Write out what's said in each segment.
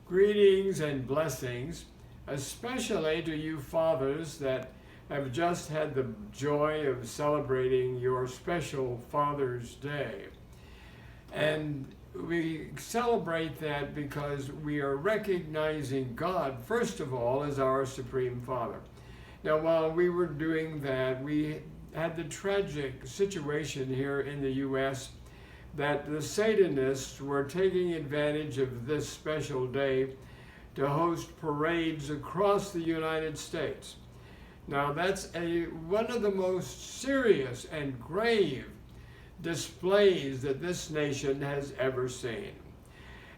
Greetings and blessings, especially to you fathers that have just had the joy of celebrating your special Father's Day. And we celebrate that because we are recognizing God, first of all, as our Supreme Father. Now, while we were doing that, we had the tragic situation here in the U.S. that the Satanists were taking advantage of this special day to host parades across the United States. Now that's one of the most serious and grave displays that this nation has ever seen.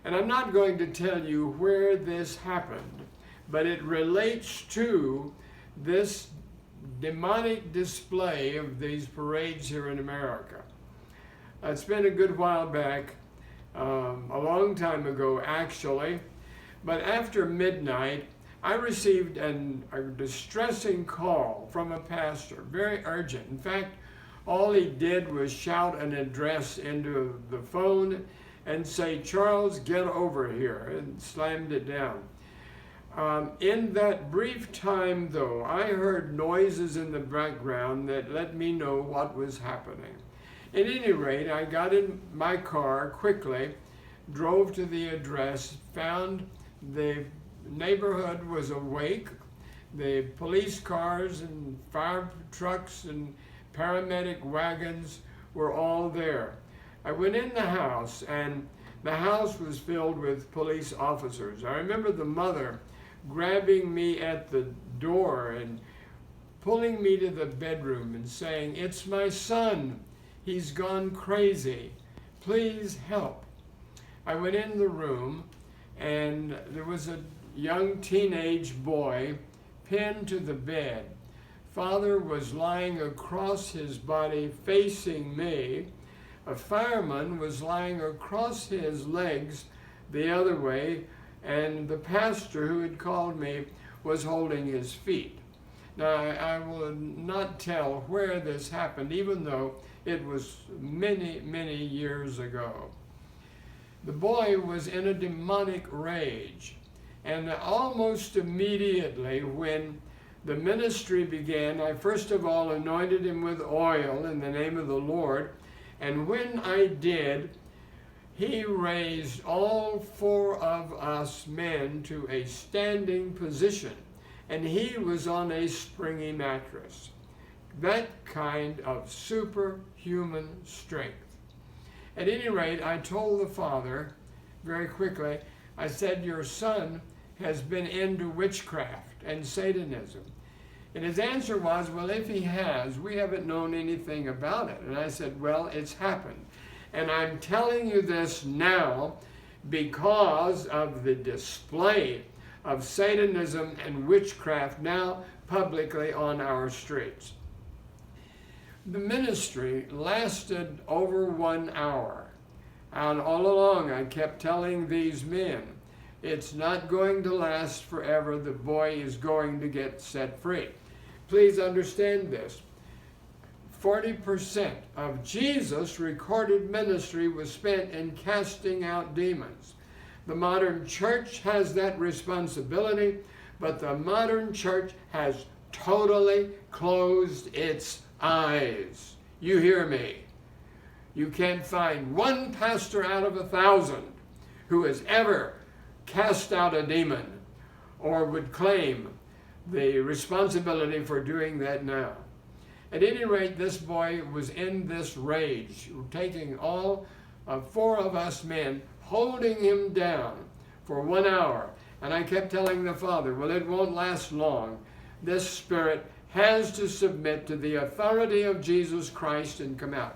And I'm not going to tell you where this happened, but it relates to this demonic display of these parades here in America. It's been a good while back, a long time ago actually, but after midnight, I received a distressing call from a pastor, very urgent. In fact, all he did was shout an address into the phone and say, "Charles, get over here," and slammed it down. In that brief time, though, I heard noises in the background that let me know what was happening. At any rate, I got in my car quickly, drove to the address, found the neighborhood was awake. The police cars and fire trucks and paramedic wagons were all there. I went in the house, and the house was filled with police officers. I remember the mother grabbing me at the door and pulling me to the bedroom and saying, "It's my son. He's gone crazy. Please help." I went in the room, and there was a young teenage boy pinned to the bed. Father was lying across his body facing me. A fireman was lying across his legs the other way, and the pastor who had called me was holding his feet. Now, I will not tell where this happened, even though it was many, many years ago. The boy was in a demonic rage, and almost immediately when the ministry began, I first of all anointed him with oil in the name of the Lord, and when I did, he raised all four of us men to a standing position, and he was on a springy mattress. That kind of superhuman strength. At any rate, I told the father very quickly, I said, "Your son has been into witchcraft and Satanism." And his answer was, "Well, if he has, we haven't known anything about it." And I said, "Well, it's happened. And I'm telling you this now because of the display of Satanism and witchcraft now publicly on our streets." The ministry lasted over 1 hour. And all along I kept telling these men, it's not going to last forever. The boy is going to get set free. Please understand this. 40% of Jesus' recorded ministry was spent in casting out demons. The modern church has that responsibility, but the modern church has totally closed its eyes. You hear me? You can't find one pastor out of 1,000 who has ever cast out a demon or would claim the responsibility for doing that now. At any rate, this boy was in this rage, taking all four of us men, holding him down for 1 hour. And I kept telling the father, well, it won't last long. This spirit has to submit to the authority of Jesus Christ and come out.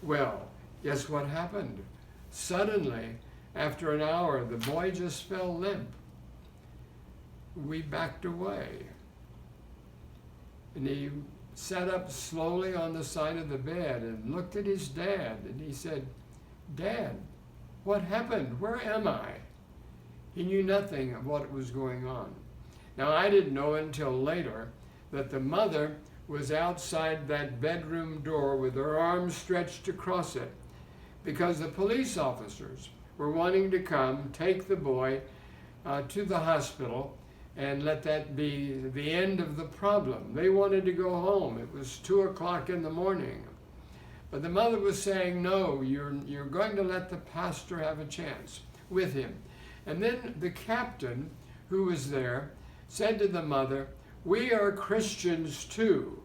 Well, guess what happened? Suddenly, after an hour, the boy just fell limp. We backed away. And he sat up slowly on the side of the bed and looked at his dad, and he said, "Dad, what happened? Where am I?" He knew nothing of what was going on. Now, I didn't know until later that the mother was outside that bedroom door with her arms stretched across it because the police officers were wanting to come, take the boy, to the hospital and let that be the end of the problem. They wanted to go home. It was 2 o'clock in the morning. But the mother was saying, no, you're going to let the pastor have a chance with him. And then the captain who was there said to the mother, we are Christians too,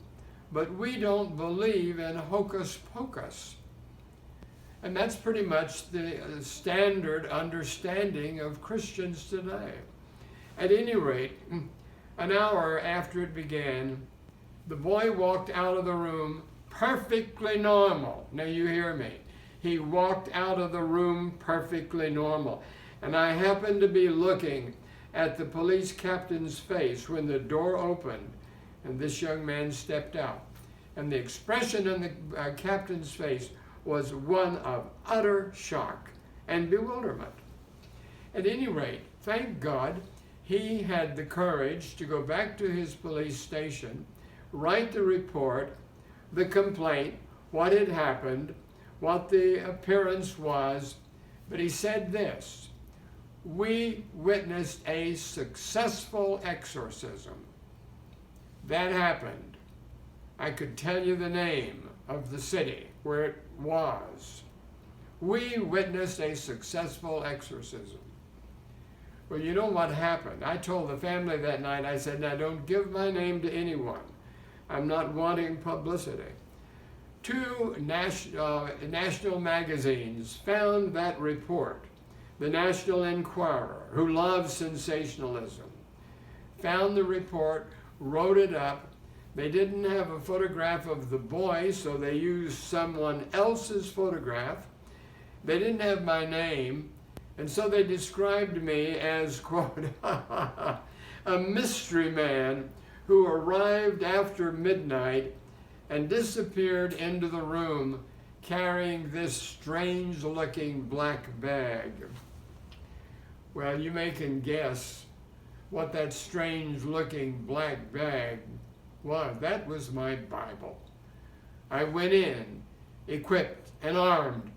but we don't believe in hocus pocus. And that's pretty much the standard understanding of Christians today. At any rate, an hour after it began, the boy walked out of the room perfectly normal. Now you hear me. He walked out of the room perfectly normal. And I happened to be looking at the police captain's face when the door opened and this young man stepped out. And the expression on the captain's face was one of utter shock and bewilderment. At any rate, thank God, he had the courage to go back to his police station, write the report, the complaint, what had happened, what the appearance was, but he said this: we witnessed a successful exorcism. That happened. I could tell you the name of the city where it was. We witnessed a successful exorcism. Well, you know what happened? I told the family that night, I said, now don't give my name to anyone. I'm not wanting publicity. 2 national magazines found that report. The National Enquirer, who loves sensationalism, found the report, wrote it up. They didn't have a photograph of the boy, so they used someone else's photograph. They didn't have my name, and so they described me as, quote, a mystery man who arrived after midnight and disappeared into the room carrying this strange-looking black bag. Well, you may can guess what that strange-looking black bag was. That was my Bible. I went in, equipped and armed,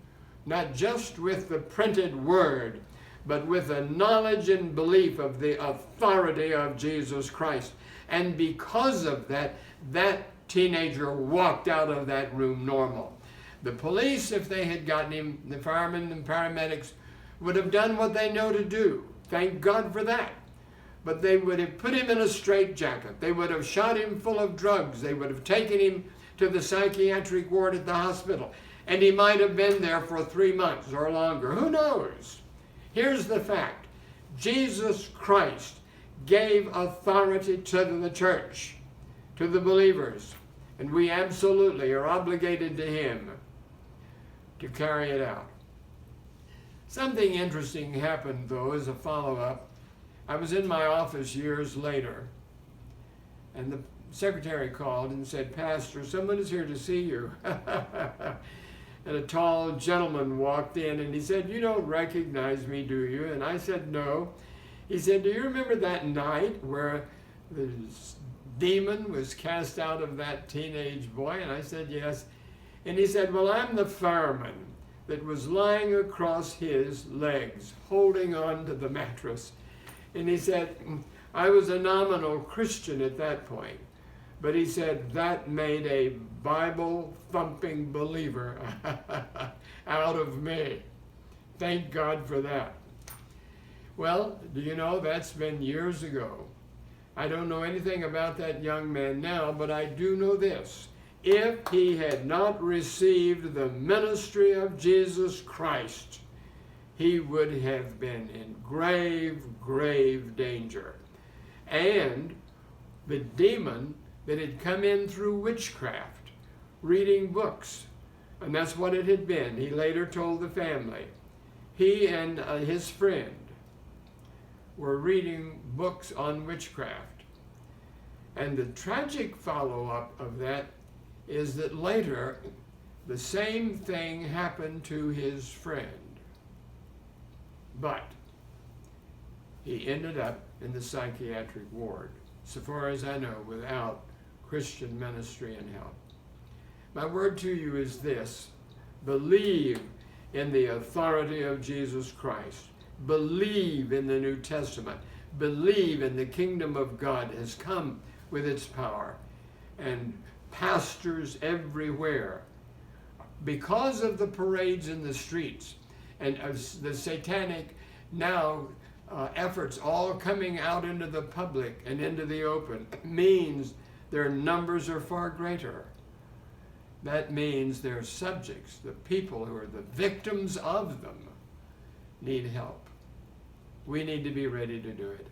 not just with the printed word, but with a knowledge and belief of the authority of Jesus Christ. And because of that, that teenager walked out of that room normal. The police, if they had gotten him, the firemen and paramedics, would have done what they know to do. Thank God for that. But they would have put him in a straitjacket. They would have shot him full of drugs. They would have taken him to the psychiatric ward at the hospital. And he might have been there for 3 months or longer. Who knows? Here's the fact. Jesus Christ gave authority to the church, to the believers. And we absolutely are obligated to him to carry it out. Something interesting happened, though, as a follow-up. I was in my office years later, and the secretary called and said, Pastor, someone is here to see you. And a tall gentleman walked in, and he said, you don't recognize me, do you? And I said, no. He said, do you remember that night where the demon was cast out of that teenage boy? And I said, yes. And he said, well, I'm the fireman that was lying across his legs, holding on to the mattress. And he said, I was a nominal Christian at that point. But he said, that made a Bible-thumping believer out of me. Thank God for that. Well, do you know, that's been years ago. I don't know anything about that young man now, but I do know this. If he had not received the ministry of Jesus Christ, he would have been in grave, grave danger. And the demon that had come in through witchcraft, reading books, and that's what it had been. He later told the family. He and his friend were reading books on witchcraft. And the tragic follow-up of that is that later the same thing happened to his friend. But he ended up in the psychiatric ward, so far as I know, without Christian ministry and help. My word to you is this: believe in the authority of Jesus Christ. Believe in the New Testament. Believe in the kingdom of God has come with its power. And pastors everywhere, because of the parades in the streets and the satanic now efforts all coming out into the public and into the open, means their numbers are far greater. That means their subjects, the people who are the victims of them, need help. We need to be ready to do it.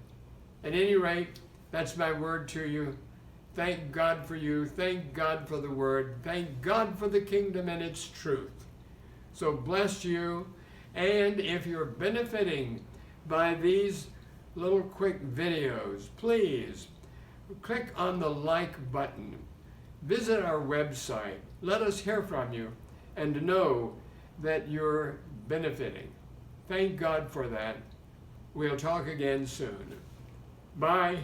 At any rate, that's my word to you. Thank God for you. Thank God for the word. Thank God for the kingdom and its truth. So bless you. And if you're benefiting by these little quick videos, please click on the like button. Visit our website. Let us hear from you and know that you're benefiting. Thank God for that. We'll talk again soon. Bye.